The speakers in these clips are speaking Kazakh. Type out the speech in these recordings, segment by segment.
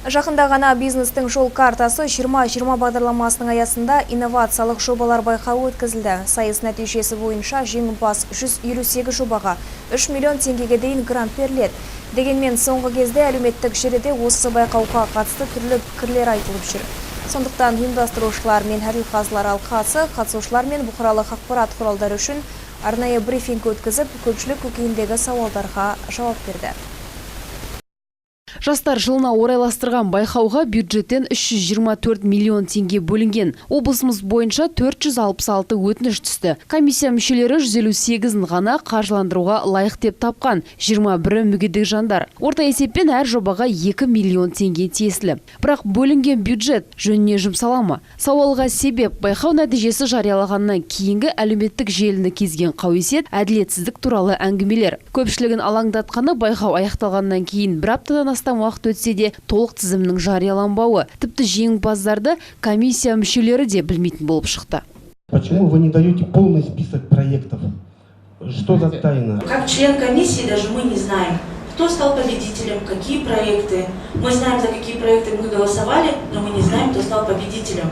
Жақында ғана бизнестің жол картасы 2020 бағдарламасының аясында инновациялық жобалар байқауы өткізілді. Сайыс нәтижесі бойынша жеңімпаз 158 жобаға 3 миллион теңгеге дейін грант беріледі. Дегенмен соңғы кезде әлеуметтік желіде осы байқауға қатысты түрлі пікірлер айтылып жүр. Сондықтан ұйымдастырушылар мен әділқазылар алқасы қатысушылар мен бұқаралық ақпарат құралдары үшін арнайы брифинг өткізіп, көпшілік көкейіндегі сауалдарға жауап берді. Жастар жылына орайластырған байқауға бюджеттен 324 миллион теңге бөлінген. Облысымыз бойынша 466 өтініш түсті. Комиссия мүшелері 158-ін ғана қаржыландыруға лайық деп тапқан 21 мүгедек жандар. Орта есеппен әр жобаға 2 миллион теңге тиесілі. Бірақ бөлінген бюджет жөніне жұмсала ма? Сауалға себеп байқау нәтижесі жариялағаннан кейінгі әлеуметтік желіні кезген қауесет, әділетсіздік туралы әңгімелер. Көпшілігін алаңдатқаны байқау аяқталғаннан кейін бір аптадан астам уақыт өтсе де толық тізімнің жарияланбауы. Тіпті жеңімпаздарды комиссия мүшелері де білмейтін болып шықты. Почему вы не даете полный список проектов? Что за тайна? Как член комиссии даже мы не знаем, кто стал победителем, какие проекты. Мы знаем, за какие проекты мы голосовали, но мы не знаем, кто стал победителем.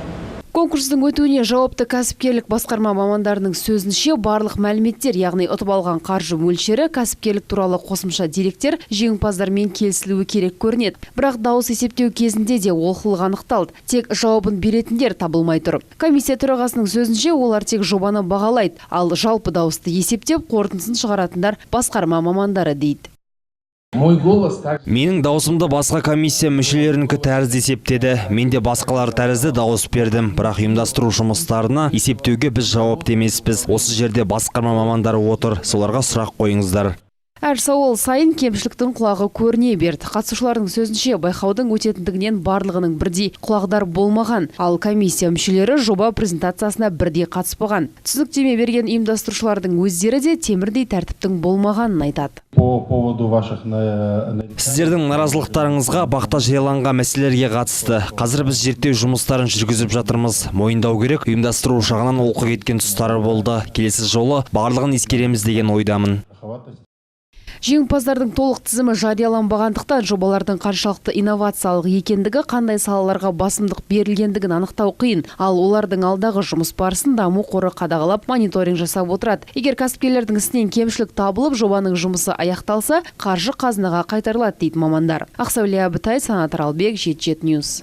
Конкурстың өтуіне жауапты кәсіпкерлік басқарма мамандарының сөзінше барлық мәліметтер, яғни ұтып алған қаржы мөлшері, кәсіпкерлік туралы қосымша деректер жеңімпаздармен келісілуі керек көрінеді. Бірақ дауыс есептеу кезінде де олқылық анықталды. Тек жауабын беретіндер табылмай тұр. Комиссия төрағасының сөзінше олар тек жобаны бағалайды, ал жалпы дауысты есептеп қорытындысын шығаратындар басқарма мамандары дейді. Менің даусымды басқа комиссия мүшелерінікі тәрізді есептеді. Мен де басқалар тәрізді дауыс бердім. Бірақ ұйымдастыру жұмыстарына есептеуге біз жауапты емеспіз. Осы жерде басқарма мамандары отыр. Соларға сұрақ қойыңыздар. Әр сауал сайын кемшіліктің құлағы көріне берді. Қатысушылардың сөзінше байқаудың өтетіндігінен барлығының бірдей құлағдар болмаған, ал комиссия мүшелері жоба презентациясына бірдей қатыспаған. Түсініктеме берген ұйымдастырушылардың өздері де темірдей тәртіптің болмағанын айтады. Сіздердің наразылықтарыңызға бақта жарияланған мәселелерге қатысты. Қазір біз зерттеу жұмыстарын жүргізіп жатырмыз. Мойындау керек, ұйымдастыру жағынан олқы кеткен тұстары болды. Келесі жолы барлығын ескереміз деген ойдамын. Жеңімпаздардың толық тізімі жарияланбағандықтан жобалардың қаншалықты инновациялық екендігі, қандай салаларға басымдық берілгендігін анықтау қиын, ал олардың алдағы жұмыс барысын даму қоры қадағалап мониторинг жасап отырады. Егер кәсіпкерлердің ісінен кемшілік табылып, жобаның жұмысы аяқталса, қаржы қазынаға қайтарылады дейді мамандар. Ақсәуле Абытай, Санат Аралбек, 77 News.